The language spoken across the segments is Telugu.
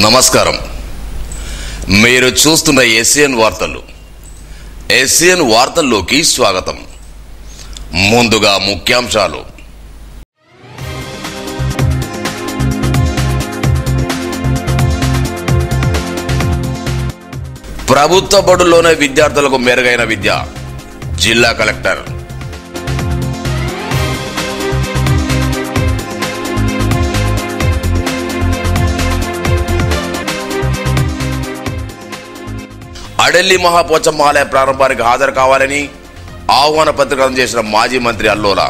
నమస్కారం. మీరు చూస్తున్న ఎస్ఎన్ వార్తలు. ఎస్ఎన్ వార్తల్లోకి స్వాగతం. ముందుగా ముఖ్యాంశాలు. ప్రభుత్వ బడుల్లోనే విద్యార్థులకు మెరుగైన విద్య. జిల్లా కలెక్టర్. అడెల్లి మహాపోచమ్మ ఆలయ ప్రారంభానికి హాజరు కావాలని ఆహ్వాన పత్రిక అందజేసిన మాజీ మంత్రి అల్లోల.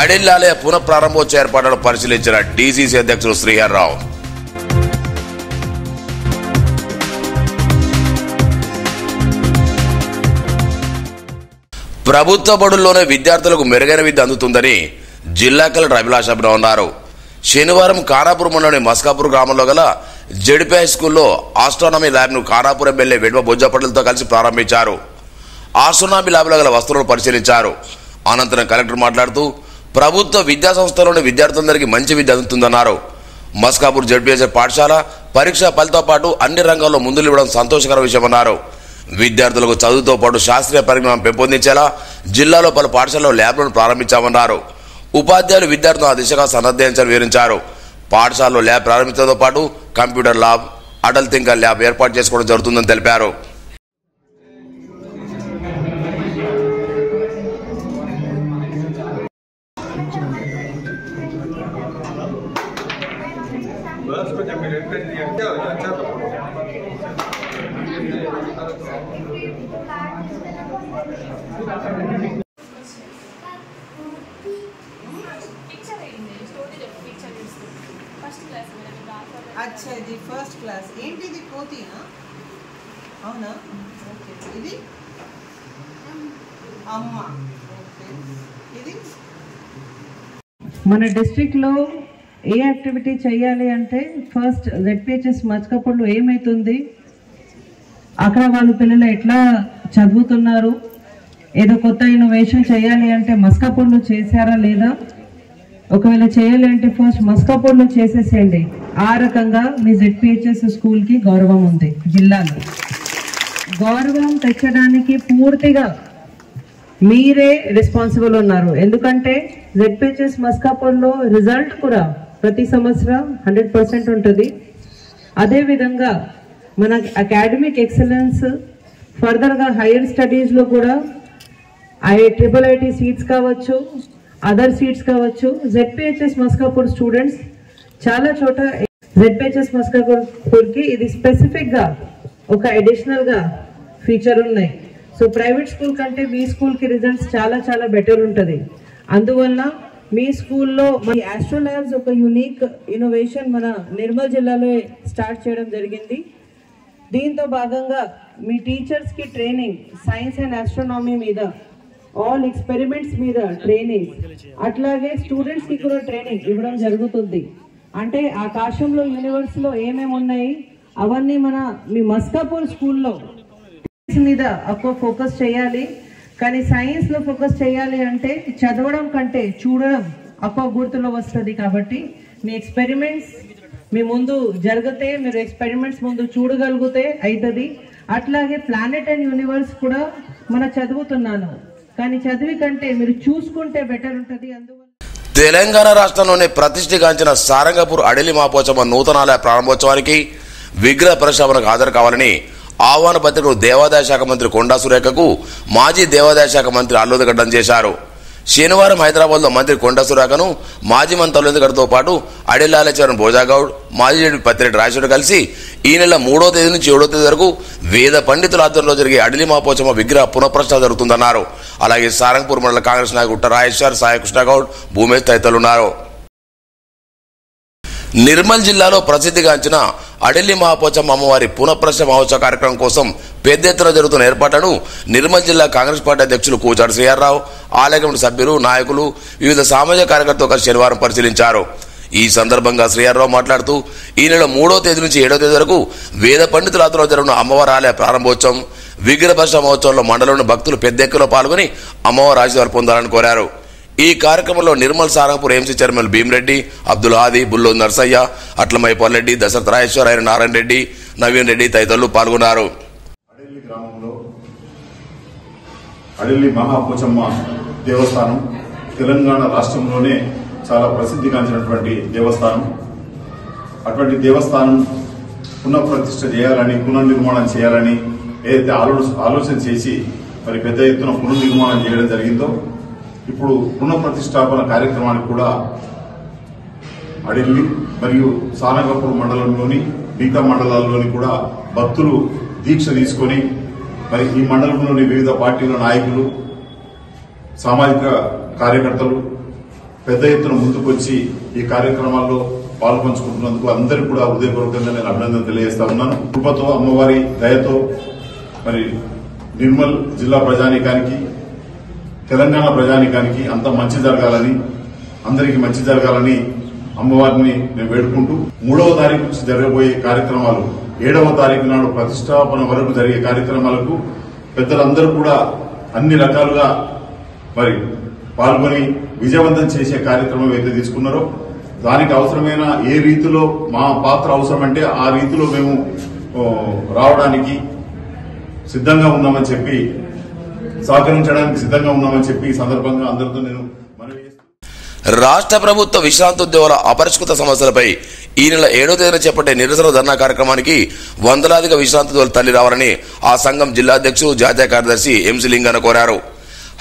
అడెల్లి ఆలయ పునఃప్రారంభోత్సవ ఏర్పాట్లను పరిశీలించిన డీసీసీ అధ్యక్షుడు శ్రీహర్రావు. ప్రభుత్వ బడుల్లోనే విద్యార్థులకు మెరుగైన విద్య అందుతుందని జిల్లా కలెక్టర్ అభిలాష్ అభినవ్ అన్నారు. శనివారం ఖానాపూర్ మండలంలోని మస్కాపూర్ గ్రామంలో గల జెడ్పీ హై స్కూల్లో ఆస్ట్రానమీ ల్యాబ్ను ఖానాపూర్ ఎమ్మెల్యే వెడ్మ బొజ్జపట్లతో కలిసి ప్రారంభించారు. ఆస్ట్రానమీ ల్యాబ్లో గల వస్తువులను పరిశీలించారు. అనంతరం కలెక్టర్ మాట్లాడుతూ ప్రభుత్వ విద్యా సంస్థలోని విద్యార్థులందరికీ మంచి విద్య అందుతుందన్నారు. మస్కాపూర్ జెడ్పీహెచ్ఎస్ పాఠశాల పరీక్షా ఫలితో పాటు అన్ని రంగాల్లో ముందులు ఇవ్వడం సంతోషకర విషయమన్నారు. విద్యార్థులకు చదువుతో పాటు శాస్త్రీయ పరిజ్ఞానం పెంపొందించేలా జిల్లాలో పలు పాఠశాలలో ల్యాబ్లను ప్రారంభించామన్నారు. ఉపాధ్యాయులు విద్యార్థులను ఆ దిశగా సన్నద్ధరించాలని వివరించారు. పాఠశాలలో ల్యాబ్ ప్రారంభించడంతో పాటు computer lab, Atal thinker lab ఏర్పాటు చేసుకోవడం జరుగుతుందని తెలిపారు. अच्छा ఇది ఫస్ట్ క్లాస్ ఏంటిది కోతినా అవునా ఓకే ఇది అమ్మ ఓకే ఇది మన డిస్ట్రిక్ట్ లో ఏ యాక్టివిటీ చేయాలి అంటే ఫస్ట్ జెడ్పీహెచ్ఎస్ మచ్కాపూర్లో ఏమైతుంది, అక్కడ వాళ్ళ పిల్లలు ఎట్లా చదువుతున్నారు, ఏదో కొత్త ఇన్నోవేషన్ చేయాలి అంటే మస్కాపూర్లో చేశారా లేదా, ఒకవేళ చేయాలి అంటే ఫస్ట్ మస్కాపూర్లో చేసేసేయండి. ఆ రకంగా మీ జెడ్పీహెచ్ఎస్ స్కూల్కి గౌరవం ఉంది. జిల్లాలో గౌరవం తెచ్చడానికి పూర్తిగా మీరే రెస్పాన్సిబుల్ ఉన్నారు. ఎందుకంటే జెడ్పీహెచ్ఎస్ మస్కాపూర్లో రిజల్ట్ కూడా ప్రతి సంవత్సరం 100% ఉంటుంది. అదేవిధంగా మన అకాడమిక్ ఎక్సలెన్స్ ఫర్దర్గా హైయర్ స్టడీస్లో కూడా IIIT సీట్స్ కావచ్చు, అదర్ సీట్స్ కావచ్చు. జెడ్పీహెచ్ఎస్ మస్కాపూర్ స్టూడెంట్స్ చాలా చోట జెడ్పీహెచ్ఎస్ మస్కాపూర్కి ఇది స్పెసిఫిక్గా ఒక అడిషనల్గా ఫీచర్ ఉన్నాయి. సో ప్రైవేట్ స్కూల్ కంటే మీ స్కూల్కి రిజల్ట్స్ చాలా చాలా బెటర్ ఉంటుంది. అందువల్ల మీ స్కూల్లో మన ఆస్ట్రో ల్యాబ్స్ ఒక యూనిక్ ఇన్నోవేషన్ మన నిర్మల్ జిల్లాలో స్టార్ట్ చేయడం జరిగింది. దీంతో భాగంగా మీ టీచర్స్కి ట్రైనింగ్ సైన్స్ అండ్ ఆస్ట్రోనామీ మీద, ఆల్ ఎక్స్పెరిమెంట్స్ మీద ట్రైనింగ్, అట్లాగే స్టూడెంట్స్కి కూడా ట్రైనింగ్ ఇవ్వడం జరుగుతుంది. అంటే ఆకాశంలో యూనివర్స్లో ఏమేమి ఉన్నాయి అవన్నీ మీ మస్కాపూర్ స్కూల్లో మీద ఎక్కువ ఫోకస్ చేయాలి. కానీ సైన్స్లో ఫోకస్ చేయాలి అంటే చదవడం కంటే చూడడం ఎక్కువ గుర్తులో వస్తుంది. కాబట్టి మీ ఎక్స్పెరిమెంట్స్ మీ ముందు జరిగితే, మీరు ఎక్స్పెరిమెంట్స్ ముందు చూడగలిగితే అవుతుంది. అట్లాగే ప్లానెట్ అండ్ యూనివర్స్ కూడా చదువుతున్నాను, కానీ చదివి కంటే మీరు చూసుకుంటే బెటర్ ఉంటుంది. అందువల్ల తెలంగాణ రాష్ట్రంలోని ప్రతిష్ఠిగాంచిన సారంగపూర్ అడెల్లి మహాపోచమ్మ నూతనాలయ ప్రారంభోత్సవానికి విగ్రహ ప్రతిష్టాపనకు హాజరు కావాలని ఆహ్వాన పత్రికను దేవాదాయ శాఖ మంత్రి కొండా సురేఖకు మాజీ దేవాదాయ శాఖ మంత్రి అల్లోదగడ్డం చేశారు. శనివారం హైదరాబాద్లో మంత్రి కొండా సురేఖను మాజీ మంత్రి అల్లోదగడ్డతో పాటు అడెల్లి ఆలయ చైర్మన్ భోజాగౌడ్, మాజీ జడ్పీ పత్తిరెడ్డి రాజశేఖర్ కలిసి ఈ నెల 3వ తేదీ నుంచి 7వ తేదీ వరకు వేద పండితుల ఆధ్వర్యంలో జరిగే అడెల్లి మహాపోచమ్మ విగ్రహ పునఃప్రతిష్ఠ జరుగుతుందన్నారు. అలాగే సారంగపూర్ మండల కాంగ్రెస్ నాయకుడు ఉట్ట రాజేశ్వర్, సాయి కృష్ణగౌడ్, భూమేష్ తదితరులున్నారు. నిర్మల్ జిల్లాలో ప్రసిద్ధిగాంచిన అడెల్లి మహాపోచమ్మ అమ్మవారి పునఃప్రతిష్ఠ మహోత్సవ కార్యక్రమం కోసం పెద్ద ఎత్తున జరుగుతున్న ఏర్పాట్లను నిర్మల్ జిల్లా కాంగ్రెస్ పార్టీ అధ్యక్షులు కూచాడు శ్రీహర్రావు, ఆలయ కమిటీ సభ్యులు, నాయకులు, వివిధ సామాజిక కార్యకర్తలు కలిసి శనివారం పరిశీలించారు. ఈ సందర్భంగా శ్రీహర్రావు మాట్లాడుతూ ఈ నెల 3వ తేదీ నుంచి 7వ తేదీ వరకు వేద పండితుల ఆధ్వర్యంలో జరుగుతున్న అమ్మవారి ఆలయ ప్రారంభోత్సవం, విగ్రహ మహోత్సవంలో మండలంలోని భక్తులు పెద్ద ఎత్తులో పాల్గొని అమ్మవారి ఆశీర్వాదాలు పొందాలని కోరారు. ఈ కార్యక్రమంలో నిర్మల్ సారంగపూర్ ఎంసీ చైర్మన్ భీమరెడ్డి, అబ్దుల్ హాదీ, బుల్లో నర్సయ్య, అట్లమై పొల్లెడ్డి, దశరథ రాజేశ్వర, ఐర నారాయణ రెడ్డి, నవీన్ రెడ్డి తదితరులు పాల్గొన్నారు. అడెల్లి గ్రామంలో అడెల్లి మహాపోచమ్మ దేవస్థానం తెలంగాణ రాష్ట్రంలోనే చాలా ప్రసిద్ధిగాంచినటువంటి దేవస్థానం. అటువంటి దేవస్థానం పునఃప్రతిష్ఠ చేయాలని, పునర్నిర్మాణం చేయాలని ఏదైతే ఆలోచన చేసి మరి పెద్ద ఎత్తున పునర్నిర్మాణం చేయడం జరిగిందో, ఇప్పుడు పునఃప్రతిష్టాపన కార్యక్రమానికి కూడా అడెల్లి మరియు సారంగపూర్ మండలంలోని మిగతా మండలాల్లోని కూడా భక్తులు దీక్ష తీసుకొని మరి ఈ మండలంలోని వివిధ పార్టీల నాయకులు, సామాజిక కార్యకర్తలు పెద్ద ఎత్తున ముందుకొచ్చి ఈ కార్యక్రమాల్లో పాల్పంచుకుంటున్నందుకు అందరికీ కూడా హృదయపూర్వకంగా నేను అభినందన తెలియజేస్తా ఉన్నాను. కృపతో, అమ్మవారి దయతో మరి నిర్మల్ జిల్లా ప్రజానీకానికి, తెలంగాణ ప్రజానీకానికి అంత మంచి జరగాలని, అందరికీ మంచి జరగాలని అమ్మవారిని నేను వేడుకుంటూ 3వ తారీఖు నుంచి జరగబోయే కార్యక్రమాలు 7వ తారీఖు నాడు ప్రతిష్టాపన వరకు జరిగే కార్యక్రమాలకు పెద్దలందరూ కూడా అన్ని రకాలుగా మరి పాల్గొని విజయవంతం చేసే కార్యక్రమం ఏదైతే తీసుకున్నారో దానికి అవసరమైన ఏ రీతిలో మా పాత్ర అవసరమంటే ఆ రీతిలో మేము రావడానికి సిద్ధంగా ఉన్నామని చెప్పి, సహకరించడానికి సిద్ధంగా ఉన్నామని చెప్పి ఈ సందర్భంగా అందరితో నేను మనవి చేస్తున్నాను. రాష్ట్ర ప్రభుత్వ విశ్రాంతి ఉద్యోగుల అపరిష్కృత సమస్యలపై ఈ నెల 7వ తేదీన చేపట్టే నిరసన ధర్నా కార్యక్రమానికి వందలాదిగా విశ్రాంతి ఉద్యోగులు తరలి రావాలని ఆ సంఘం జిల్లా అధ్యక్షుడు, జాతీయ కార్యదర్శి ఎంసీ లింగన్న కోరారు.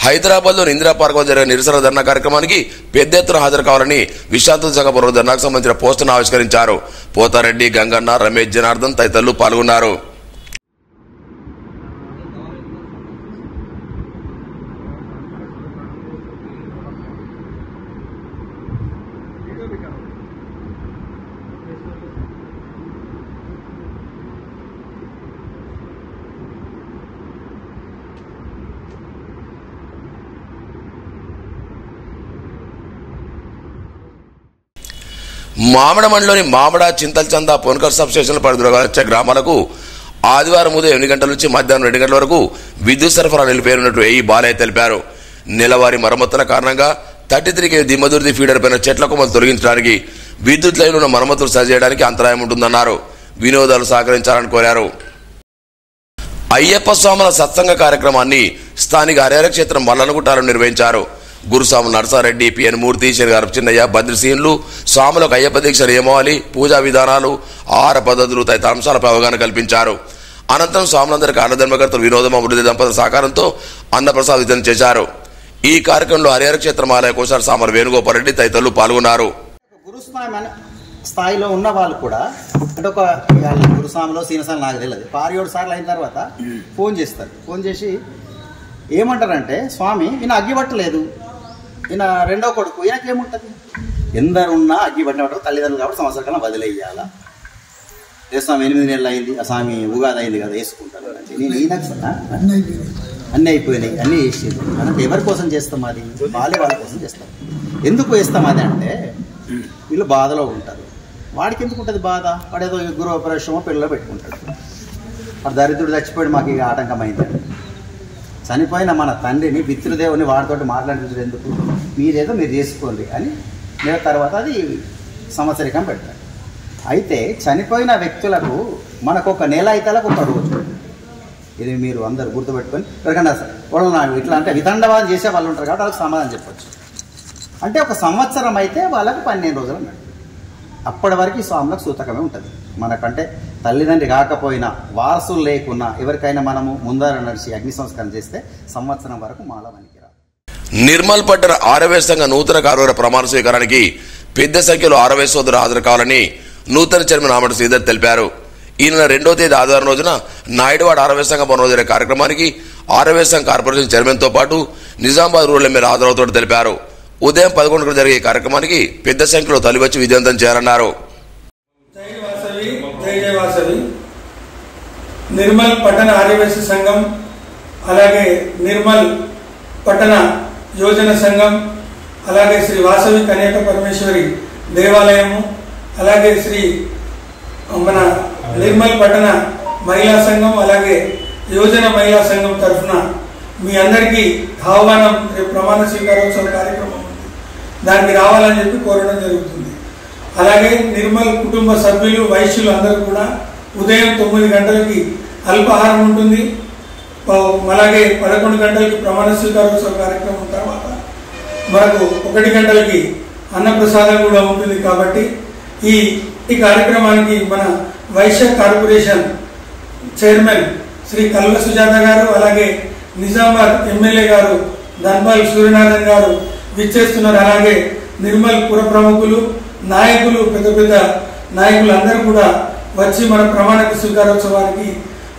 హైదరాబాద్లోని ఇందిరా పార్క్ వద్ద జరిగిన నిరసన ధర్నా కార్యక్రమానికి పెద్ద ఎత్తున హాజరు కావాలని విశ్రాంతి సంఘ పౌర ధర్నాకు సంబంధించిన పోస్టును ఆవిష్కరించారు. పోతారెడ్డి, గంగన్న, రమేష్, జనార్దన్ తదితరులు పాల్గొన్నారు. మామిడ మండలిలోని మామిడ, చింతల్చంద, పొన్కర్ సబ్ స్టేషన్ల పరిధిలోకి వచ్చే గ్రామాలకు ఆదివారం ఉదయం 8 గంటల నుంచి మధ్యాహ్నం 2 గంటల వరకు విద్యుత్ సరఫరా నిలిపేరున్నట్లు ఏఈ బాలయ్య తెలిపారు. నెలవారీ మరమ్మతుల కారణంగా 33 kV దిమ్మదుర్తి ఫీడర్ పైన చెట్ల కొమ్మలు తొలగించడానికి, విద్యుత్ లైన్లను మరమ్మతులు సరిచేయడానికి అంతరాయం ఉంటుందన్నారు. వినోదాలు సహకరించాలని కోరారు. అయ్యప్ప స్వాముల సత్సంగ కార్యక్రమాన్ని స్థానిక హరిహర క్షేత్రం మల్లనగుట్టాలో నిర్వహించారు. గురుస్వాములు నర్సారెడ్డి, పిఎన్ మూర్తి, శనిగారు చిన్నయ్య, బద్రసీన్లు స్వాములకు అయ్యప్ప దీక్ష నియమావళి, పూజా విధానాలు, ఆహార పద్ధతులు తదితర అంశాలపై అవగాహన కల్పించారు. అనంతరం స్వాములందరికీ అన్నధర్మకర్తలు వినోదం అభివృద్ధి దంపతుల సహకారంతో అన్నప్రసాద వితరణ చేశారు. ఈ కార్యక్రమంలో హరిహర క్షేత్రం ఆలయ కోశాల సామర్ వేణుగోపాల్ రెడ్డి తదితరులు పాల్గొన్నారు. స్థాయిలో ఉన్న వాళ్ళు కూడా అంటే ఒక గురుస్వామిలో సీనసార్లు నాకు తెలియదు 6-7 సార్లు అయిన తర్వాత ఫోన్ చేస్తారు. ఫోన్ చేసి ఏమంటారంటే, స్వామి ఈయన అగ్గిపట్టలేదు, ఈయన రెండో కొడుకు, ఈయనకేముంటుంది, ఎందరున్నా అగ్గిపట్టిన తల్లిదండ్రులు కాబట్టి సంవత్సర కాలం వదిలేయాలా, ఏ స్వామి 8 నెలలు అయింది, ఆ స్వామి ఉగాది అయింది కదా వేసుకుంటారు అంటే, నేను ఈయనకు అన్నీ అయిపోయినాయి, అన్నీ వేసేది అంటే ఎవరి కోసం చేస్తాం, అది వాళ్ళ కోసం చేస్తాం. ఎందుకు వేస్తాం అది అంటే, వీళ్ళు బాధలో ఉంటారు. వాడికి ఎందుకు ఉంటుంది బాధ, వాడు ఏదో గృహ ప్రవేశమో పిల్లలు పెట్టుకుంటాడు, వాడు దరిద్రుడు చచ్చిపోయాడు మాకు ఇక ఆటంకమైందండి. చనిపోయిన మన తండ్రిని పితృదేవుని వాడితోటి మాట్లాడించడం ఎందుకు, మీరేదో మీరు చేసుకోండి అని నేను తర్వాత అది సంవత్సరికం పెడతారు. అయితే చనిపోయిన వ్యక్తులకు మనకు ఒక నెల అయితే ఒక రోజు, ఇది మీరు అందరు గుర్తుపెట్టుకొని ఎవరికన్నా వాళ్ళు ఇట్లా అంటే వితండవాదం చేసే వాళ్ళు ఉంటారు కాబట్టి వాళ్ళకి సమాధానం చెప్పచ్చు. అంటే ఒక సంవత్సరం అయితే వాళ్ళకి 12 రోజులు అన్నట్టు. అప్పటి వరకు ఈ స్వాములకు సూతకమే ఉంటుంది. మనకంటే తల్లిదండ్రి కాకపోయినా, వారసులు లేకున్నా ఎవరికైనా మనము ముందర నడిచి అగ్ని సంస్కారం చేస్తే సంవత్సరం వరకు మాల వనికి రాదు. నిర్మల్ పట్టణ ఆరవై సంఘ నూతన కార్యవర్గ ప్రమాణ స్వీకారానికి పెద్ద సంఖ్యలో ఆరవై సోదరులు హాజరు కావాలని నూతన చైర్మన్ ఆమడ శ్రీధర్ తెలిపారు. ఈ నెల 2వ తేదీ ఆదివారం రోజున నాయుడువాడ ఆరవై సంఘ భవనంలో జరిగే కార్యక్రమానికి ఆరవై సంఘ కార్పొరేషన్ చైర్మన్తో పాటు నిజామాబాద్ రూరల్ ఎమ్మెల్యే హాజరవుతాడు తెలిపారు. ఉదయం 11 గంటలకు జరిగే కార్యక్రమానికి పెద్ద సంఖ్యలో తరలివచ్చి విజయవంతం చేయాలన్నారు. నిర్మల్ పట్టణ ఆర్యవైశ్య సంఘం, అలాగే నిర్మల్ పట్టణ యోజన సంఘం, అలాగే శ్రీ వాసవి కన్యక పరమేశ్వరి దేవాలయము, అలాగే శ్రీ మన నిర్మల్ పట్టణ మహిళా సంఘం, అలాగే యోజన మహిళా సంఘం తరఫున మీ అందరికీ ఆహ్వానం. రేపు ప్రమాణ స్వీకారోత్సవ కార్యక్రమం ఉంది, దానికి రావాలని చెప్పి కోరడం జరుగుతుంది. అలాగే నిర్మల్ కుటుంబ సభ్యులు వైశ్యులు అందరూ కూడా ఉదయం 9 గంటలకి అల్పాహారం ఉంటుంది. అలాగే 11 గంటలకి ప్రమాణ స్వీకారోత్సవ కార్యక్రమం తర్వాత మనకు 1 గంటలకి అన్నప్రసాదం కూడా ఉంటుంది. కాబట్టి ఈ కార్యక్రమానికి మన వైశ్య కార్పొరేషన్ చైర్మన్ శ్రీ కల్వ సుజాత గారు, అలాగే నిజామాబాద్ ఎమ్మెల్యే గారు ధన్పాల్ సూర్యనారాయణ గారు విచ్చేస్తున్నారు. అలాగే నిర్మల్ పుర ప్రముఖులు, నాయకులు, పెద్ద పెద్ద నాయకులు అందరూ కూడా వచ్చి మన ప్రమాణ స్వీకారోత్సవానికి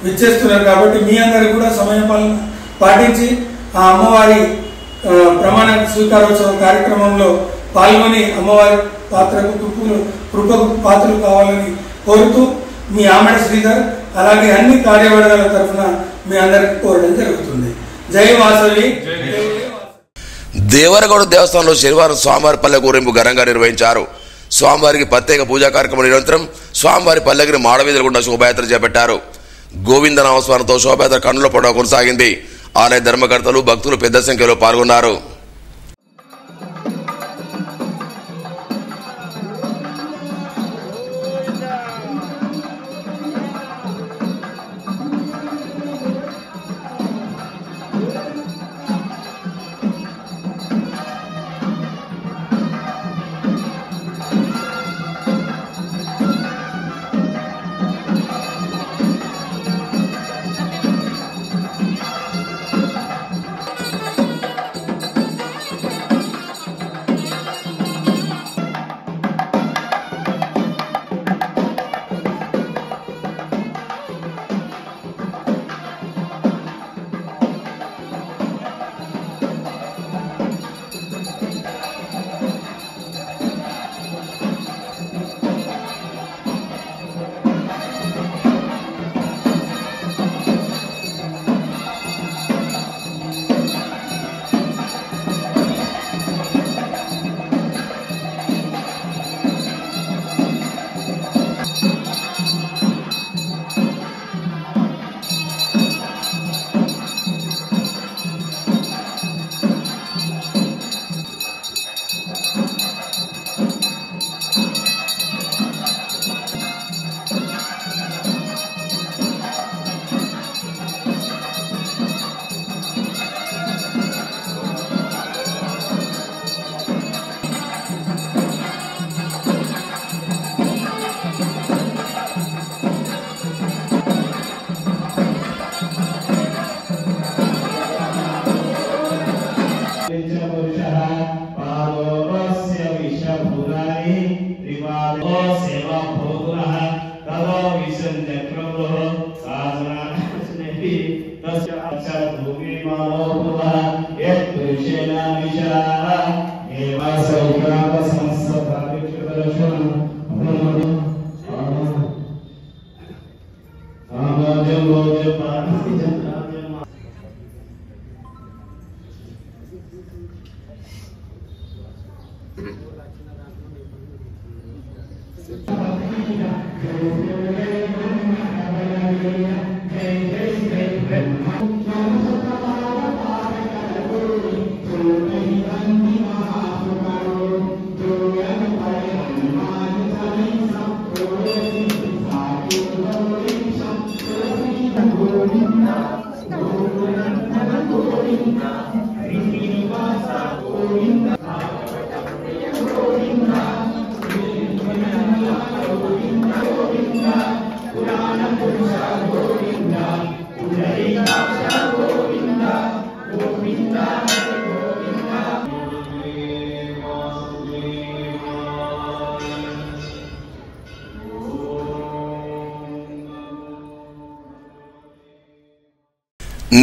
విచ్చేస్తున్నారు. కాబట్టి మీ అందరూ కూడా సమయపాలన పాటించి ఆ అమ్మవారి ప్రమాణ స్వీకారోత్సవ కార్యక్రమంలో పాల్గొని అమ్మవారి కృపకు పాత్రలు కావాలని కోరుతూ మీ ఆమెడ శ్రీధర్, అలాగే అన్ని కార్యవర్గాల తరఫున మీ అందరికి కోరడం జరుగుతుంది. జై వాసవి. దేవరగౌడ దేవస్థానంలో శనివారం స్వామివారి పల్లె ఊరేగింపు ఘనంగా నిర్వహించారు. స్వామివారికి ప్రత్యేక పూజా కార్యక్రమం నిరంతరం స్వామివారి పల్లెకి మాడవీధుల గుండా శోభయాత్ర చేపట్టారు. గోవింద నామస్మరణతో శోభయాత్ర కన్నుల పొడవ కొనసాగింది. ఆలయ ధర్మకర్తలు, భక్తులు పెద్ద సంఖ్యలో పాల్గొన్నారు.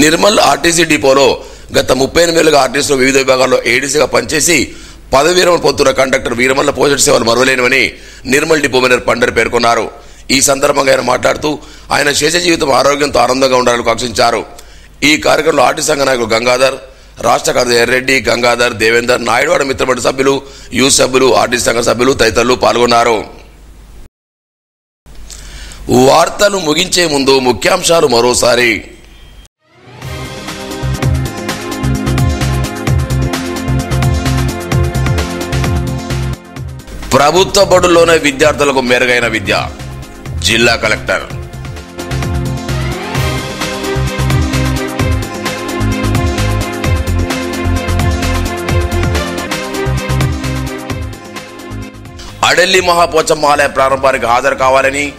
నిర్మల్ ఆర్టీసీ డిపోలో గత 38 ఏళ్లుగా ఆర్టీసీలో వివిధ విభాగాల్లో ఏడీసీగా పనిచేసి పదవి విరమణ పొందుతున్న కండక్టర్ వీరమల్ల పోషణ సేవలు మరువలేనివని నిర్మల్ డిపో మేనేజర్ పండర్ పేర్కొన్నారు. ఈ సందర్భంగా ఆయన మాట్లాడుతూ ఆయన శేష జీవితం ఆరోగ్యంతో ఆనందంగా ఉండాలని ఆకాంక్షించారు. ఈ కార్యక్రమంలో ఆర్టీసీ సంఘ నాయకులు గంగాధర్, రాష్ట్ర కార్యదర్శి ఎర్రెడ్డి, గంగాధర్, దేవేందర్, నాయుడువాడ మిత్రమండలి సభ్యులు, యూత్ సభ్యులు, ఆర్టీసీ సంఘ సభ్యులు తదితరులు పాల్గొన్నారు. వార్తలు ముగించే ముందు ముఖ్యాంశాలు మరోసారి. ప్రభుత్వ బడుల్లోనే విద్యార్థులకు మెరుగైన విద్య. జిల్లా కలెక్టర్. అడెల్లి మహాపోచమ్మ ఆలయ ప్రారంభానికి హాజరు కావాలని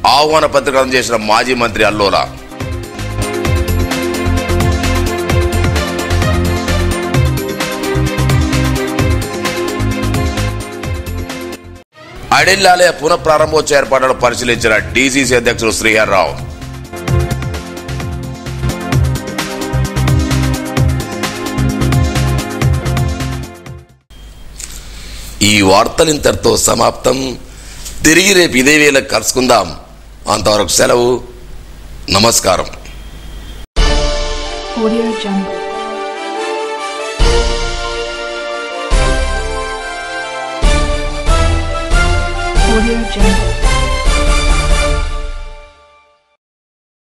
ఆహ్వాన పత్రిక అందజేసిన మాజీ మంత్రి అల్లోల. అడెల్లి ఆలయ పునఃప్రారంభోత్సవ ఏర్పాట్లను పరిశీలించిన డీసీసీ అధ్యక్షుడు శ్రీహర్రావు. ఈ వార్తలు ఇంతటితో సమాప్తం. తిరిగి రేపు ఇదే వేళ కలుసుకుందాం. అంతవరకు సెలవు. నమస్కారం. Audio Jungle. Audio Jungle.